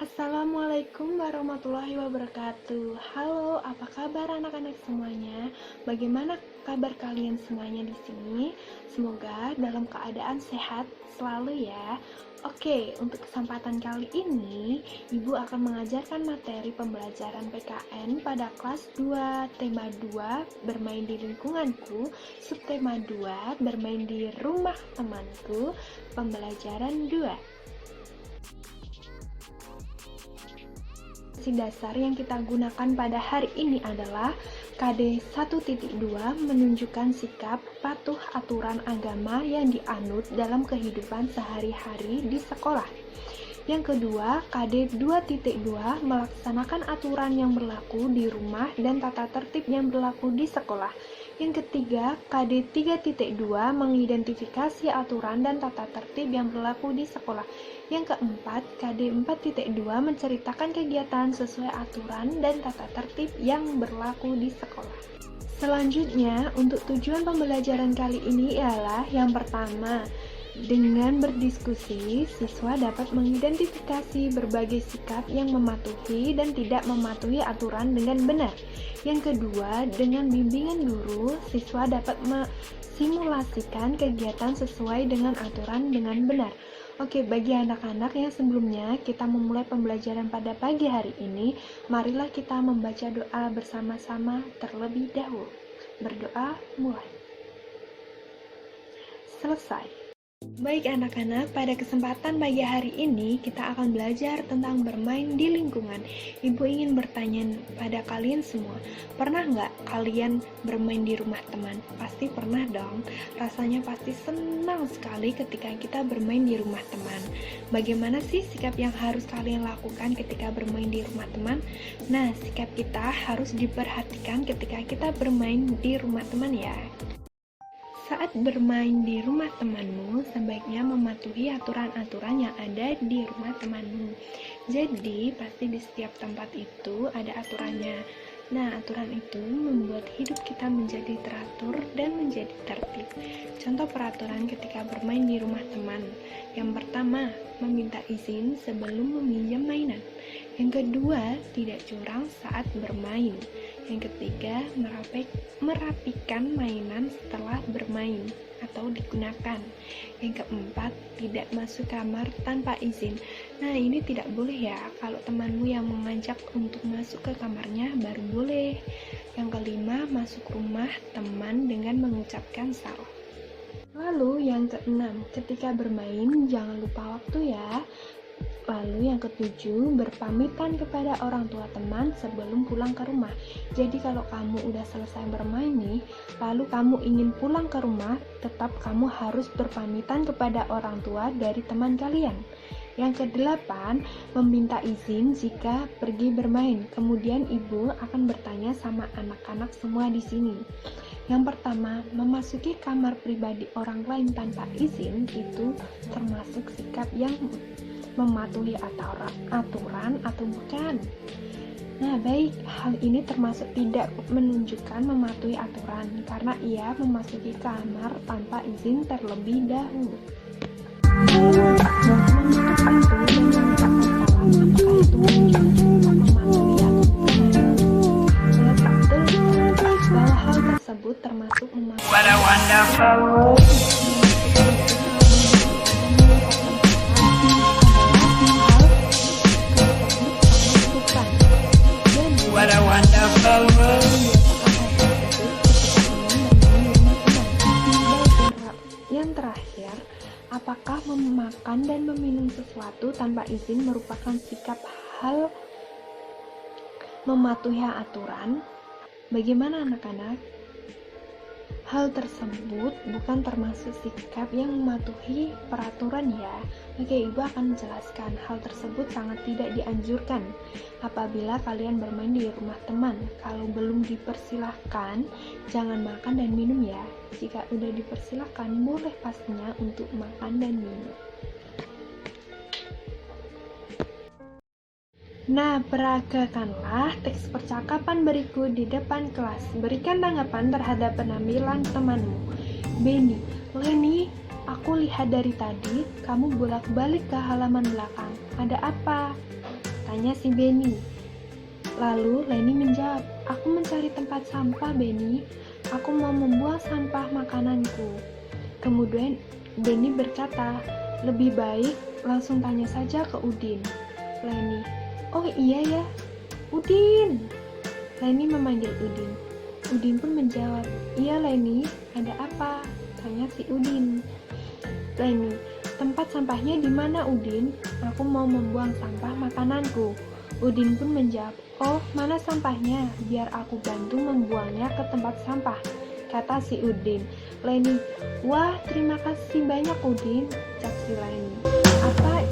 Assalamualaikum warahmatullahi wabarakatuh. Halo, apa kabar anak-anak semuanya? Bagaimana kabar kalian semuanya di sini? Semoga dalam keadaan sehat selalu ya. Oke, untuk kesempatan kali ini, Ibu akan mengajarkan materi pembelajaran PKN pada kelas 2, tema 2, bermain di lingkunganku, subtema 2, bermain di rumah temanku, pembelajaran 2. Dasar yang kita gunakan pada hari ini adalah KD 1.2 menunjukkan sikap patuh aturan agama yang dianut dalam kehidupan sehari-hari di sekolah. Yang kedua, KD 2.2 melaksanakan aturan yang berlaku di rumah dan tata tertib yang berlaku di sekolah. Yang ketiga, KD 3.2 mengidentifikasi aturan dan tata tertib yang berlaku di sekolah. Yang keempat, KD 4.2 menceritakan kegiatan sesuai aturan dan tata tertib yang berlaku di sekolah. Selanjutnya, untuk tujuan pembelajaran kali ini ialah yang pertama, dengan berdiskusi, siswa dapat mengidentifikasi berbagai sikap yang mematuhi dan tidak mematuhi aturan dengan benar. Yang kedua, dengan bimbingan guru, siswa dapat mesimulasikan kegiatan sesuai dengan aturan dengan benar. Oke, bagi anak-anak yang sebelumnya kita memulai pembelajaran pada pagi hari ini, marilah kita membaca doa bersama-sama terlebih dahulu. Berdoa mulai. Selesai. Baik anak-anak, pada kesempatan pagi hari ini kita akan belajar tentang bermain di lingkungan. Ibu ingin bertanya pada kalian semua, pernah nggak kalian bermain di rumah teman? Pasti pernah dong, rasanya pasti senang sekali ketika kita bermain di rumah teman. Bagaimana sih sikap yang harus kalian lakukan ketika bermain di rumah teman? Nah, sikap kita harus diperhatikan ketika kita bermain di rumah teman ya. Saat bermain di rumah temanmu, sebaiknya mematuhi aturan-aturan yang ada di rumah temanmu. Jadi, pasti di setiap tempat itu ada aturannya. Nah, aturan itu membuat hidup kita menjadi teratur dan menjadi tertib. Contoh peraturan ketika bermain di rumah teman. Yang pertama, meminta izin sebelum meminjam mainan. Yang kedua, tidak curang saat bermain. Yang ketiga, merapikan mainan setelah bermain atau digunakan. Yang keempat, tidak masuk kamar tanpa izin. Nah, ini tidak boleh ya. Kalau temanmu yang mengajak untuk masuk ke kamarnya, baru boleh. Yang kelima, masuk rumah teman dengan mengucapkan salam. Lalu yang keenam, ketika bermain jangan lupa waktu ya. Lalu yang ketujuh, berpamitan kepada orang tua teman sebelum pulang ke rumah. Jadi kalau kamu udah selesai bermain nih, lalu kamu ingin pulang ke rumah, tetap kamu harus berpamitan kepada orang tua dari teman kalian. Yang kedelapan, meminta izin jika pergi bermain. Kemudian ibu akan bertanya sama anak-anak semua di sini. Yang pertama, memasuki kamar pribadi orang lain tanpa izin itu termasuk sikap yang mematuhi aturan atau bukan. Nah, baik, hal ini termasuk tidak menunjukkan mematuhi aturan karena ia memasuki kamar tanpa izin terlebih dahulu. Bahwa hal tersebut termasuk mematuhi Yang terakhir, apakah memakan dan meminum sesuatu tanpa izin merupakan sikap hal mematuhi aturan? Bagaimana anak-anak? Hal tersebut bukan termasuk sikap yang mematuhi peraturan ya. Oke, ibu akan menjelaskan. Hal tersebut sangat tidak dianjurkan apabila kalian bermain di rumah teman. Kalau belum dipersilahkan, jangan makan dan minum ya. Jika udah dipersilahkan, boleh pastinya untuk makan dan minum. Nah, peragakanlah teks percakapan berikut di depan kelas. Berikan tanggapan terhadap penampilan temanmu. Benny, Leni, aku lihat dari tadi kamu bolak-balik ke halaman belakang. Ada apa? tanya si Benny. Lalu Leni menjawab, aku mencari tempat sampah, Benny. Aku mau membuang sampah makananku. Kemudian Benny berkata, lebih baik langsung tanya saja ke Udin. Leni, oh iya ya, Udin. Leni memanggil Udin. Udin pun menjawab, iya Leni, ada apa? Tanya si Udin. Leni, tempat sampahnya di mana Udin? Aku mau membuang sampah makananku. Udin pun menjawab, oh mana sampahnya? Biar aku bantu membuangnya ke tempat sampah, kata si Udin. Leni, wah terima kasih banyak Udin, ucap si Leni. Apa